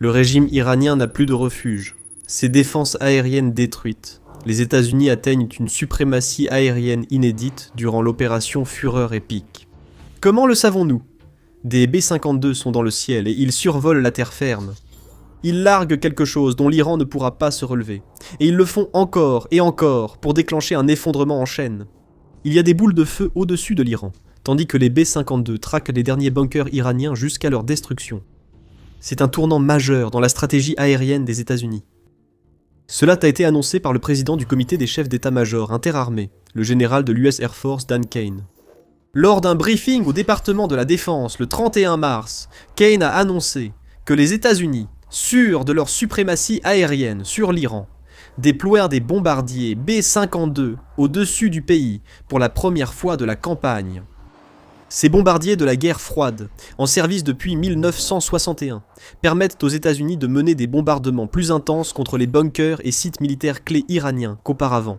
Le régime iranien n'a plus de refuge. Ses défenses aériennes détruites. Les États-Unis atteignent une suprématie aérienne inédite durant l'opération Fureur épique. Comment le savons-nous? Des B-52 sont dans le ciel et ils survolent la terre ferme. Ils larguent quelque chose dont l'Iran ne pourra pas se relever. Et ils le font encore et encore pour déclencher un effondrement en chaîne. Il y a des boules de feu au-dessus de l'Iran, tandis que les B-52 traquent les derniers bunkers iraniens jusqu'à leur destruction. C'est un tournant majeur dans la stratégie aérienne des États-Unis. Cela a été annoncé par le président du comité des chefs d'état-major interarmés, le général de l'US Air Force Dan Kane. Lors d'un briefing au département de la Défense le 31 mars, Kane a annoncé que les États-Unis, sûrs de leur suprématie aérienne sur l'Iran, déployèrent des bombardiers B-52 au-dessus du pays pour la première fois de la campagne. Ces bombardiers de la guerre froide, en service depuis 1961, permettent aux États-Unis de mener des bombardements plus intenses contre les bunkers et sites militaires clés iraniens qu'auparavant.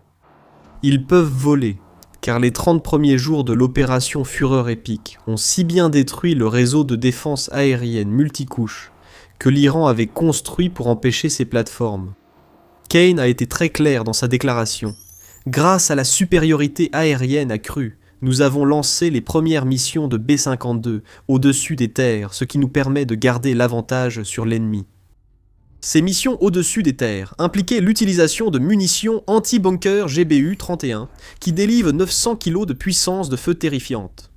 Ils peuvent voler, car les 30 premiers jours de l'opération Fureur épique ont si bien détruit le réseau de défense aérienne multicouche que l'Iran avait construit pour empêcher ces plateformes. Kane a été très clair dans sa déclaration. Grâce à la supériorité aérienne accrue, nous avons lancé les premières missions de B-52 au-dessus des terres, ce qui nous permet de garder l'avantage sur l'ennemi. Ces missions au-dessus des terres impliquaient l'utilisation de munitions anti-bunker GBU-31 qui délivrent 900 kg de puissance de feu terrifiante.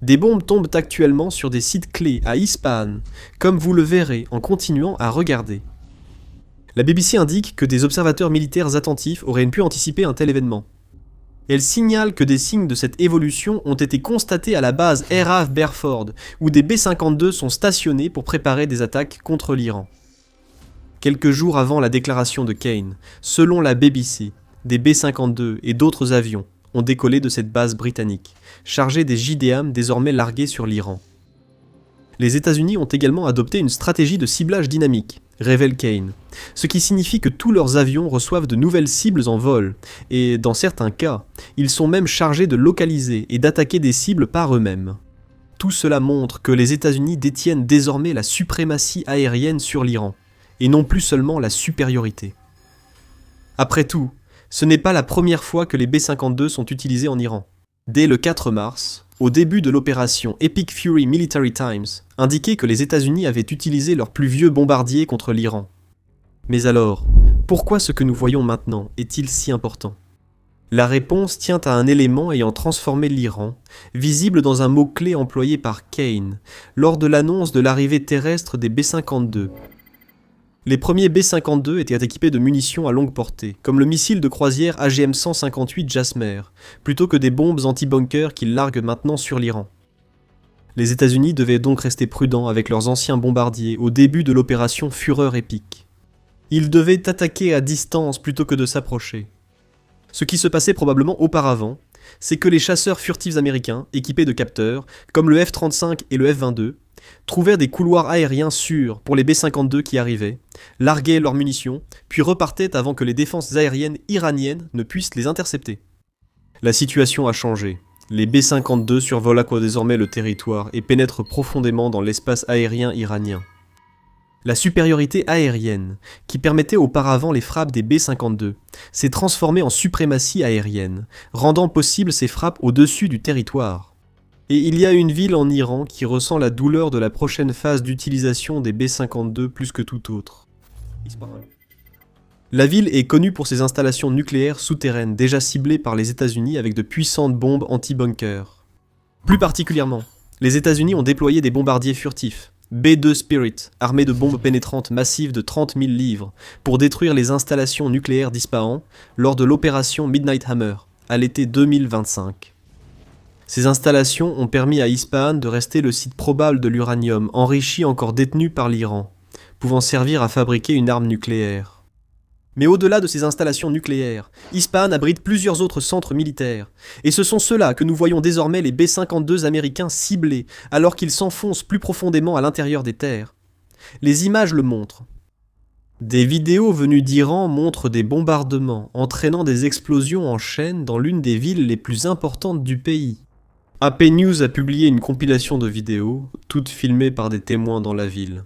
Des bombes tombent actuellement sur des sites clés à Ispahan, comme vous le verrez en continuant à regarder. La BBC indique que des observateurs militaires attentifs auraient pu anticiper un tel événement. Elle signale que des signes de cette évolution ont été constatés à la base Air Berford, où des B-52 sont stationnés pour préparer des attaques contre l'Iran. Quelques jours avant la déclaration de Kane, selon la BBC, des B-52 et d'autres avions ont décollé de cette base britannique, chargés des JDAM désormais largués sur l'Iran. Les États-Unis ont également adopté une stratégie de ciblage dynamique, révèle Kane, ce qui signifie que tous leurs avions reçoivent de nouvelles cibles en vol, et dans certains cas, ils sont même chargés de localiser et d'attaquer des cibles par eux-mêmes. Tout cela montre que les États-Unis détiennent désormais la suprématie aérienne sur l'Iran, et non plus seulement la supériorité. Après tout, ce n'est pas la première fois que les B-52 sont utilisés en Iran. Dès le 4 mars, au début de l'opération Epic Fury Military Times, indiquait que les États-Unis avaient utilisé leur plus vieux bombardier contre l'Iran. Mais alors, pourquoi ce que nous voyons maintenant est-il si important? La réponse tient à un élément ayant transformé l'Iran, visible dans un mot-clé employé par Kane, lors de l'annonce de l'arrivée terrestre des B-52. Les premiers B-52 étaient équipés de munitions à longue portée, comme le missile de croisière AGM-158 Jasmer, plutôt que des bombes anti-bunker qu'ils larguent maintenant sur l'Iran. Les États-Unis devaient donc rester prudents avec leurs anciens bombardiers au début de l'opération Fureur épique. Ils devaient attaquer à distance plutôt que de s'approcher. Ce qui se passait probablement auparavant, c'est que les chasseurs furtifs américains, équipés de capteurs, comme le F-35 et le F-22, trouvèrent des couloirs aériens sûrs pour les B-52 qui arrivaient, larguaient leurs munitions, puis repartaient avant que les défenses aériennes iraniennes ne puissent les intercepter. La situation a changé. Les B-52 survolent désormais le territoire et pénètrent profondément dans l'espace aérien iranien. La supériorité aérienne, qui permettait auparavant les frappes des B-52, s'est transformée en suprématie aérienne, rendant possible ces frappes au-dessus du territoire. Et il y a une ville en Iran qui ressent la douleur de la prochaine phase d'utilisation des B-52 plus que tout autre. La ville est connue pour ses installations nucléaires souterraines déjà ciblées par les États-Unis avec de puissantes bombes anti-bunker. Plus particulièrement, les États-Unis ont déployé des bombardiers furtifs, B-2 Spirit, armés de bombes pénétrantes massives de 30 000 livres, pour détruire les installations nucléaires d'Ispahan lors de l'opération Midnight Hammer, à l'été 2025. Ces installations ont permis à Ispahan de rester le site probable de l'uranium enrichi encore détenu par l'Iran, pouvant servir à fabriquer une arme nucléaire. Mais au-delà de ces installations nucléaires, Ispahan abrite plusieurs autres centres militaires, et ce sont ceux-là que nous voyons désormais les B-52 américains ciblés alors qu'ils s'enfoncent plus profondément à l'intérieur des terres. Les images le montrent. Des vidéos venues d'Iran montrent des bombardements entraînant des explosions en chaîne dans l'une des villes les plus importantes du pays. AP News a publié une compilation de vidéos, toutes filmées par des témoins dans la ville.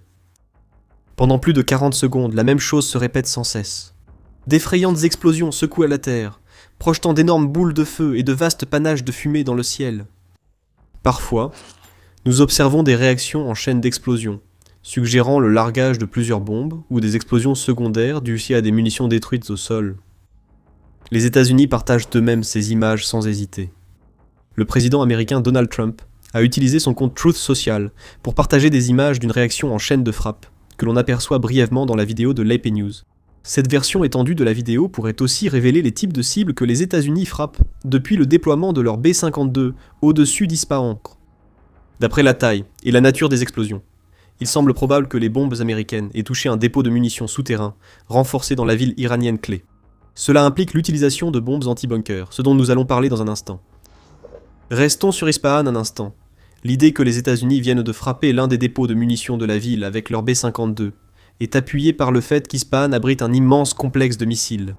Pendant plus de 40 secondes, la même chose se répète sans cesse. D'effrayantes explosions secouent la terre, projetant d'énormes boules de feu et de vastes panaches de fumée dans le ciel. Parfois, nous observons des réactions en chaîne d'explosions, suggérant le largage de plusieurs bombes ou des explosions secondaires dues à des munitions détruites au sol. Les États-Unis partagent eux-mêmes ces images sans hésiter. Le président américain Donald Trump a utilisé son compte Truth Social pour partager des images d'une réaction en chaîne de frappe, que l'on aperçoit brièvement dans la vidéo de l'AP News. Cette version étendue de la vidéo pourrait aussi révéler les types de cibles que les États-Unis frappent depuis le déploiement de leur B-52 au-dessus d'Ispahan. D'après la taille et la nature des explosions, il semble probable que les bombes américaines aient touché un dépôt de munitions souterrain renforcé dans la ville iranienne clé. Cela implique l'utilisation de bombes anti-bunker, ce dont nous allons parler dans un instant. Restons sur Ispahan un instant. L'idée que les États-Unis viennent de frapper l'un des dépôts de munitions de la ville avec leur B-52 est appuyée par le fait qu'Ispahan abrite un immense complexe de missiles.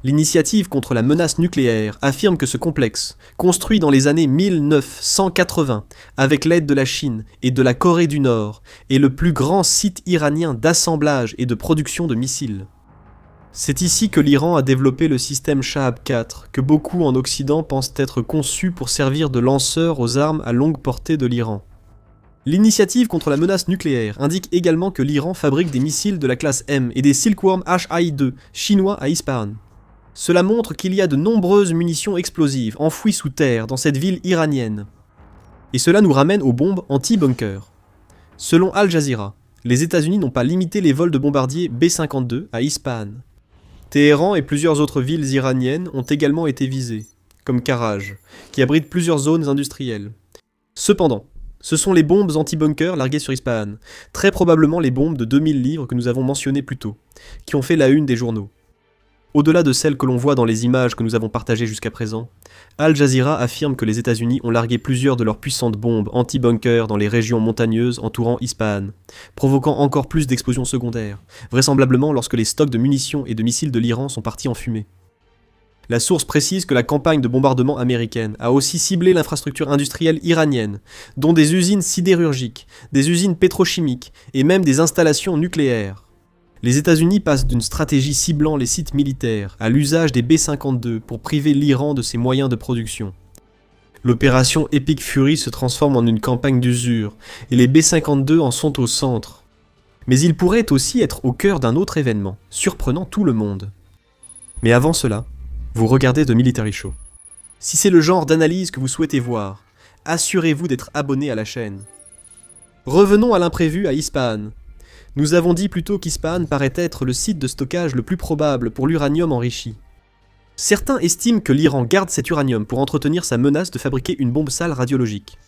L'initiative contre la menace nucléaire affirme que ce complexe, construit dans les années 1980 avec l'aide de la Chine et de la Corée du Nord, est le plus grand site iranien d'assemblage et de production de missiles. C'est ici que l'Iran a développé le système Shahab 4, que beaucoup en Occident pensent être conçu pour servir de lanceur aux armes à longue portée de l'Iran. L'initiative contre la menace nucléaire indique également que l'Iran fabrique des missiles de la classe M et des Silkworm HI-2 chinois à Ispahan. Cela montre qu'il y a de nombreuses munitions explosives enfouies sous terre dans cette ville iranienne. Et cela nous ramène aux bombes anti-bunker. Selon Al Jazeera, les États-Unis n'ont pas limité les vols de bombardiers B-52 à Ispahan. Téhéran et plusieurs autres villes iraniennes ont également été visées, comme Karaj, qui abrite plusieurs zones industrielles. Cependant, ce sont les bombes anti-bunker larguées sur Ispahan, très probablement les bombes de 2000 livres que nous avons mentionnées plus tôt, qui ont fait la une des journaux. Au-delà de celles que l'on voit dans les images que nous avons partagées jusqu'à présent, Al Jazeera affirme que les États-Unis ont largué plusieurs de leurs puissantes bombes anti-bunker dans les régions montagneuses entourant Ispahan, provoquant encore plus d'explosions secondaires, vraisemblablement lorsque les stocks de munitions et de missiles de l'Iran sont partis en fumée. La source précise que la campagne de bombardement américaine a aussi ciblé l'infrastructure industrielle iranienne, dont des usines sidérurgiques, des usines pétrochimiques et même des installations nucléaires. Les États-Unis passent d'une stratégie ciblant les sites militaires à l'usage des B-52 pour priver l'Iran de ses moyens de production. L'opération Epic Fury se transforme en une campagne d'usure, et les B-52 en sont au centre. Mais ils pourraient aussi être au cœur d'un autre événement, surprenant tout le monde. Mais avant cela, vous regardez The Military Show. Si c'est le genre d'analyse que vous souhaitez voir, assurez-vous d'être abonné à la chaîne. Revenons à l'imprévu à Ispahan. Nous avons dit plus tôt qu'Ispahan paraît être le site de stockage le plus probable pour l'uranium enrichi. Certains estiment que l'Iran garde cet uranium pour entretenir sa menace de fabriquer une bombe sale radiologique.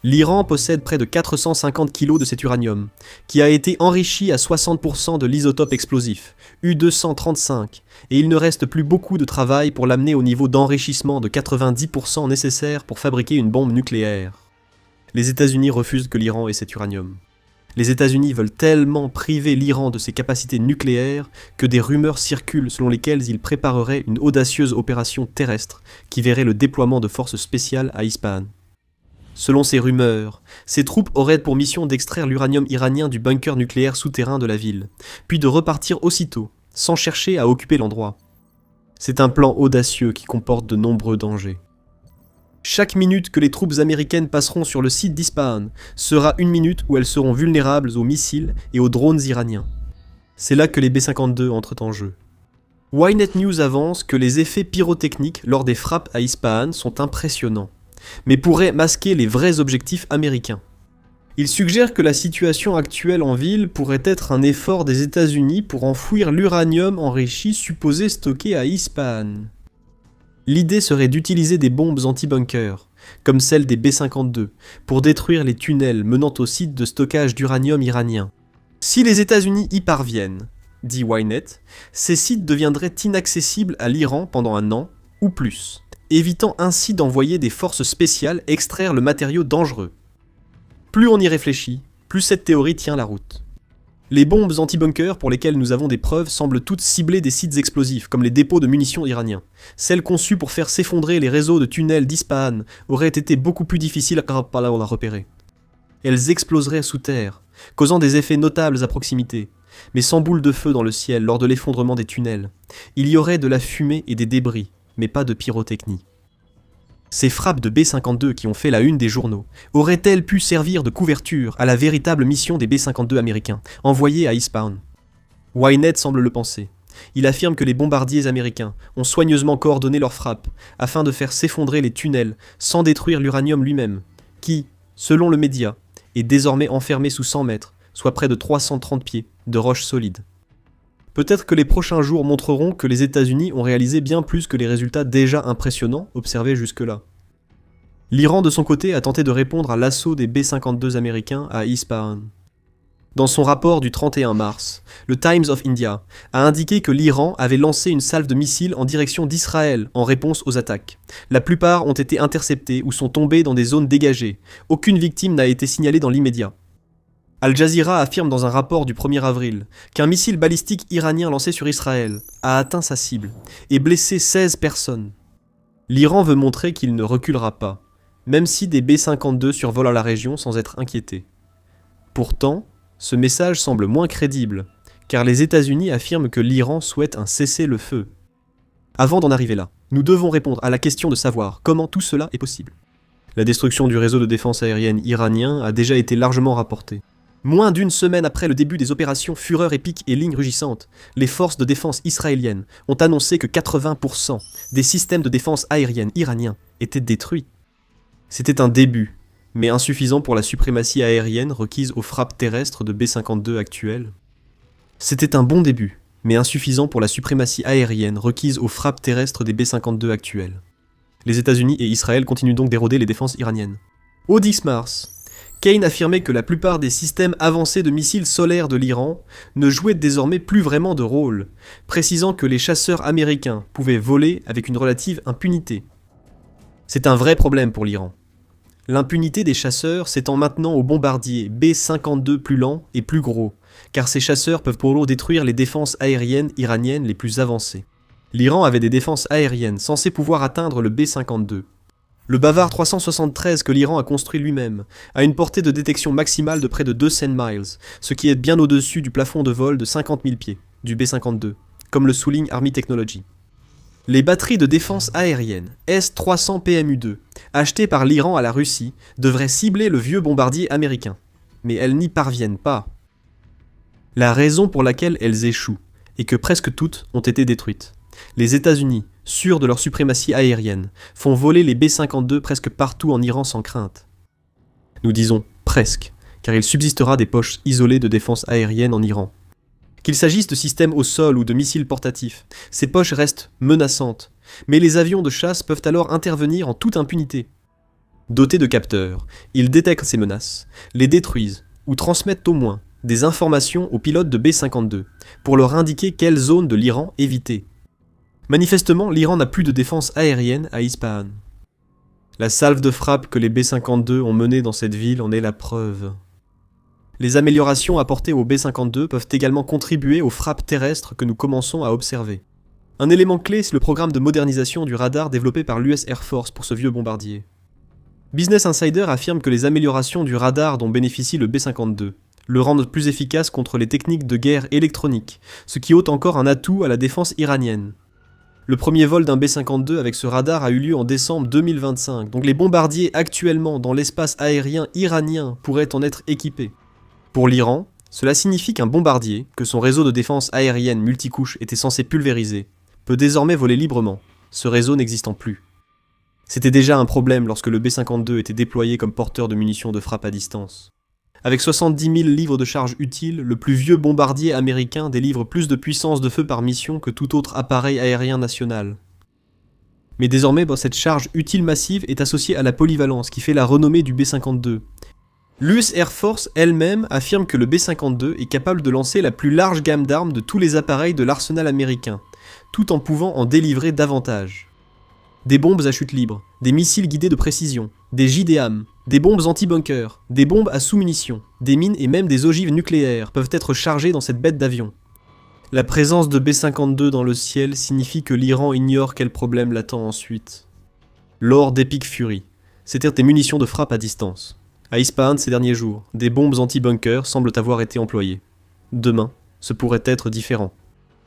L'Iran possède près de 450 kg de cet uranium, qui a été enrichi à 60% de l'isotope explosif, U-235, et il ne reste plus beaucoup de travail pour l'amener au niveau d'enrichissement de 90% nécessaire pour fabriquer une bombe nucléaire. Les États-Unis refusent que l'Iran ait cet uranium. Les États-Unis veulent tellement priver l'Iran de ses capacités nucléaires que des rumeurs circulent selon lesquelles ils prépareraient une audacieuse opération terrestre qui verrait le déploiement de forces spéciales à Ispahan. Selon ces rumeurs, ces troupes auraient pour mission d'extraire l'uranium iranien du bunker nucléaire souterrain de la ville, puis de repartir aussitôt, sans chercher à occuper l'endroit. C'est un plan audacieux qui comporte de nombreux dangers. Chaque minute que les troupes américaines passeront sur le site d'Ispahan sera une minute où elles seront vulnérables aux missiles et aux drones iraniens. C'est là que les B-52 entrent en jeu. Ynet News avance que les effets pyrotechniques lors des frappes à Ispahan sont impressionnants, mais pourraient masquer les vrais objectifs américains. Il suggère que la situation actuelle en ville pourrait être un effort des États-Unis pour enfouir l'uranium enrichi supposé stocké à Ispahan. L'idée serait d'utiliser des bombes anti-bunker, comme celles des B-52, pour détruire les tunnels menant au site de stockage d'uranium iranien. Si les États-Unis y parviennent, dit Ynet, ces sites deviendraient inaccessibles à l'Iran pendant un an ou plus, évitant ainsi d'envoyer des forces spéciales extraire le matériau dangereux. Plus on y réfléchit, plus cette théorie tient la route. Les bombes anti-bunker pour lesquelles nous avons des preuves semblent toutes cibler des sites explosifs, comme les dépôts de munitions iraniens. Celles conçues pour faire s'effondrer les réseaux de tunnels d'Ispahan auraient été beaucoup plus difficiles à repérer. elles exploseraient sous terre, causant des effets notables à proximité, mais sans boule de feu dans le ciel lors de l'effondrement des tunnels. Il y aurait de la fumée et des débris, mais pas de pyrotechnie. Ces frappes de B-52 qui ont fait la une des journaux auraient-elles pu servir de couverture à la véritable mission des B-52 américains, envoyés à Eastbound? Ynet semble le penser. Il affirme que les bombardiers américains ont soigneusement coordonné leurs frappes afin de faire s'effondrer les tunnels sans détruire l'uranium lui-même, qui, selon le média, est désormais enfermé sous 100 mètres, soit près de 330 pieds, de roches solides. Peut-être que les prochains jours montreront que les États-Unis ont réalisé bien plus que les résultats déjà impressionnants observés jusque-là. L'Iran, de son côté, a tenté de répondre à l'assaut des B-52 américains à Ispahan. Dans son rapport du 31 mars, le Times of India a indiqué que l'Iran avait lancé une salve de missiles en direction d'Israël en réponse aux attaques. La plupart ont été interceptés ou sont tombés dans des zones dégagées. Aucune victime n'a été signalée dans l'immédiat. Al Jazeera affirme dans un rapport du 1er avril qu'un missile balistique iranien lancé sur Israël a atteint sa cible et blessé 16 personnes. L'Iran veut montrer qu'il ne reculera pas, même si des B-52 survolent la région sans être inquiétés. Pourtant, ce message semble moins crédible, car les États-Unis affirment que l'Iran souhaite un cessez-le-feu. Avant d'en arriver là, nous devons répondre à la question de savoir comment tout cela est possible. La destruction du réseau de défense aérienne iranien a déjà été largement rapportée. Moins d'une semaine après le début des opérations Fureur épique et Ligne rugissante, les forces de défense israéliennes ont annoncé que 80% des systèmes de défense aérienne iraniens étaient détruits. C'était un début, mais insuffisant pour la suprématie aérienne requise aux frappes terrestres de B-52 actuelles. C'était un bon début, mais insuffisant pour la suprématie aérienne requise aux frappes terrestres des B-52 actuelles. Les États-Unis et Israël continuent donc d'éroder les défenses iraniennes. Au 10 mars, Kane affirmait que la plupart des systèmes avancés de missiles solaires de l'Iran ne jouaient désormais plus vraiment de rôle, précisant que les chasseurs américains pouvaient voler avec une relative impunité. C'est un vrai problème pour l'Iran. L'impunité des chasseurs s'étend maintenant aux bombardiers B-52 plus lents et plus gros, car ces chasseurs peuvent pour l'eau détruire les défenses aériennes iraniennes les plus avancées. L'Iran avait des défenses aériennes censées pouvoir atteindre le B-52. Le Bavard 373 que l'Iran a construit lui-même a une portée de détection maximale de près de 200 miles, ce qui est bien au-dessus du plafond de vol de 50 000 pieds, du B-52, comme le souligne Army Technology. Les batteries de défense aérienne S-300 PMU-2, achetées par l'Iran à la Russie, devraient cibler le vieux bombardier américain. Mais elles n'y parviennent pas. La raison pour laquelle elles échouent est que presque toutes ont été détruites. Les États-Unis, sûrs de leur suprématie aérienne, font voler les B-52 presque partout en Iran sans crainte. Nous disons presque, car il subsistera des poches isolées de défense aérienne en Iran. Qu'il s'agisse de systèmes au sol ou de missiles portatifs, ces poches restent menaçantes, mais les avions de chasse peuvent alors intervenir en toute impunité. Dotés de capteurs, ils détectent ces menaces, les détruisent ou transmettent au moins des informations aux pilotes de B-52 pour leur indiquer quelle zone de l'Iran éviter. Manifestement, l'Iran n'a plus de défense aérienne à Ispahan. La salve de frappe que les B-52 ont menée dans cette ville en est la preuve. Les améliorations apportées aux B-52 peuvent également contribuer aux frappes terrestres que nous commençons à observer. Un élément clé, c'est le programme de modernisation du radar développé par l'US Air Force pour ce vieux bombardier. Business Insider affirme que les améliorations du radar dont bénéficie le B-52 le rendent plus efficace contre les techniques de guerre électroniques, ce qui ôte encore un atout à la défense iranienne. Le premier vol d'un B-52 avec ce radar a eu lieu en décembre 2025, donc les bombardiers actuellement dans l'espace aérien iranien pourraient en être équipés. Pour l'Iran, cela signifie qu'un bombardier, que son réseau de défense aérienne multicouche était censé pulvériser, peut désormais voler librement, ce réseau n'existant plus. C'était déjà un problème lorsque le B-52 était déployé comme porteur de munitions de frappe à distance. Avec 70 000 livres de charge utiles, le plus vieux bombardier américain délivre plus de puissance de feu par mission que tout autre appareil aérien national. Mais désormais, cette charge utile massive est associée à la polyvalence qui fait la renommée du B-52. L'US Air Force elle-même affirme que le B-52 est capable de lancer la plus large gamme d'armes de tous les appareils de l'arsenal américain, tout en pouvant en délivrer davantage. Des bombes à chute libre, des missiles guidés de précision, des JDAM, des bombes anti-bunker, des bombes à sous-munitions, des mines et même des ogives nucléaires peuvent être chargées dans cette bête d'avion. La présence de B-52 dans le ciel signifie que l'Iran ignore quel problème l'attend ensuite. L'or d'Epic Fury, c'est-à-dire des munitions de frappe à distance. À Ispahan ces derniers jours, des bombes anti-bunker semblent avoir été employées. Demain, ce pourrait être différent.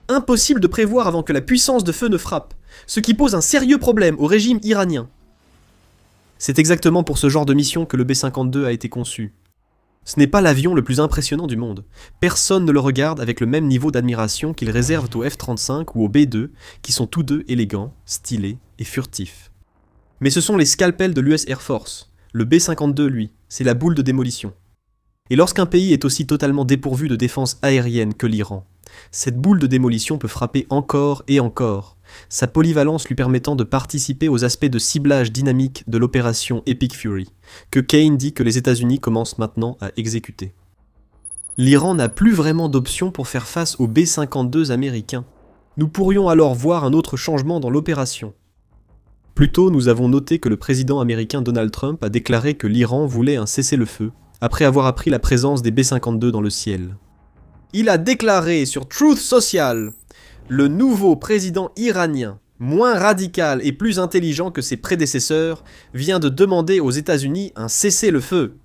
Impossible de prévoir avant que la puissance de feu ne frappe, ce qui pose un sérieux problème au régime iranien. C'est exactement pour ce genre de mission que le B-52 a été conçu. Ce n'est pas l'avion le plus impressionnant du monde. Personne ne le regarde avec le même niveau d'admiration qu'ils réservent au F-35 ou au B-2, qui sont tous deux élégants, stylés et furtifs. Mais ce sont les scalpels de l'US Air Force. Le B-52, lui, c'est la boule de démolition. Et lorsqu'un pays est aussi totalement dépourvu de défense aérienne que l'Iran, cette boule de démolition peut frapper encore et encore, sa polyvalence lui permettant de participer aux aspects de ciblage dynamique de l'opération Epic Fury, que Kane dit que les États-Unis commencent maintenant à exécuter. L'Iran n'a plus vraiment d'option pour faire face aux B-52 américains. Nous pourrions alors voir un autre changement dans l'opération. Plus tôt, nous avons noté que le président américain Donald Trump a déclaré que l'Iran voulait un cessez-le-feu, après avoir appris la présence des B-52 dans le ciel. Il a déclaré sur Truth Social: le nouveau président iranien, moins radical et plus intelligent que ses prédécesseurs, vient de demander aux États-Unis un cessez-le-feu.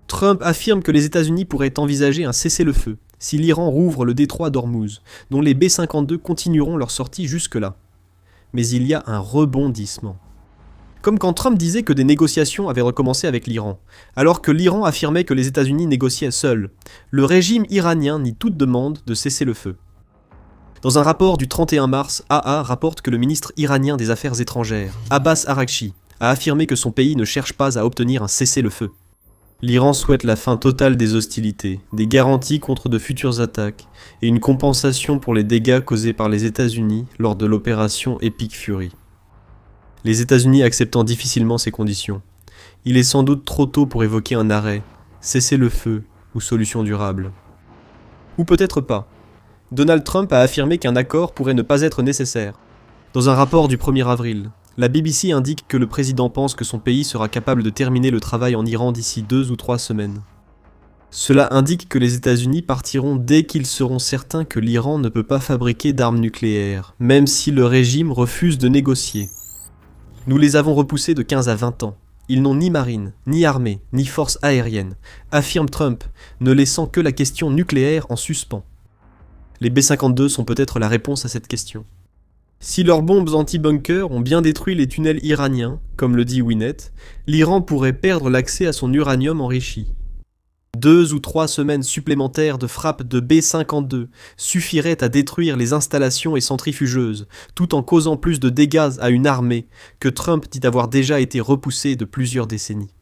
Trump affirme que les États-Unis pourraient envisager un cessez-le-feu si l'Iran rouvre le détroit d'Ormuz, dont les B-52 continueront leur sortie jusque-là. Mais il y a un rebondissement. Comme quand Trump disait que des négociations avaient recommencé avec l'Iran, alors que l'Iran affirmait que les États-Unis négociaient seuls, le régime iranien nie toute demande de cessez-le-feu. Dans un rapport du 31 mars, AA rapporte que le ministre iranien des Affaires étrangères, Abbas Araghchi, a affirmé que son pays ne cherche pas à obtenir un cessez-le-feu. L'Iran souhaite la fin totale des hostilités, des garanties contre de futures attaques, et une compensation pour les dégâts causés par les États-Unis lors de l'opération Epic Fury. Les États-Unis acceptant difficilement ces conditions. Il est sans doute trop tôt pour évoquer un arrêt, cessez-le-feu ou solution durable. Ou peut-être pas. Donald Trump a affirmé qu'un accord pourrait ne pas être nécessaire. Dans un rapport du 1er avril, la BBC indique que le président pense que son pays sera capable de terminer le travail en Iran d'ici 2 ou 3 semaines. Cela indique que les États-Unis partiront dès qu'ils seront certains que l'Iran ne peut pas fabriquer d'armes nucléaires, même si le régime refuse de négocier. Nous les avons repoussés de 15 à 20 ans. Ils n'ont ni marine, ni armée, ni force aérienne, affirme Trump, ne laissant que la question nucléaire en suspens. Les B-52 sont peut-être la réponse à cette question. Si leurs bombes anti-bunker ont bien détruit les tunnels iraniens, comme le dit Winnet, l'Iran pourrait perdre l'accès à son uranium enrichi. 2 ou 3 semaines supplémentaires de frappe de B-52 suffiraient à détruire les installations et centrifugeuses, tout en causant plus de dégâts à une armée que Trump dit avoir déjà été repoussée de plusieurs décennies.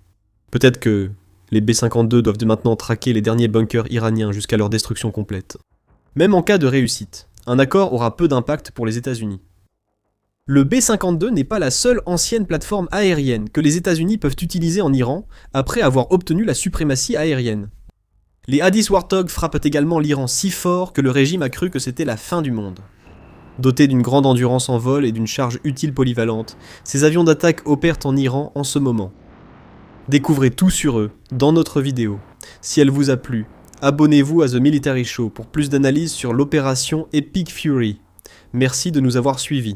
Peut-être que les B-52 doivent maintenant traquer les derniers bunkers iraniens jusqu'à leur destruction complète. Même en cas de réussite, un accord aura peu d'impact pour les États-Unis. Le B-52 n'est pas la seule ancienne plateforme aérienne que les États-Unis peuvent utiliser en Iran après avoir obtenu la suprématie aérienne. Les Hadith Warthog frappent également l'Iran si fort que le régime a cru que c'était la fin du monde. Dotés d'une grande endurance en vol et d'une charge utile polyvalente, ces avions d'attaque opèrent en Iran en ce moment. Découvrez tout sur eux dans notre vidéo. Si elle vous a plu, abonnez-vous à The Military Show pour plus d'analyses sur l'opération Epic Fury. Merci de nous avoir suivis.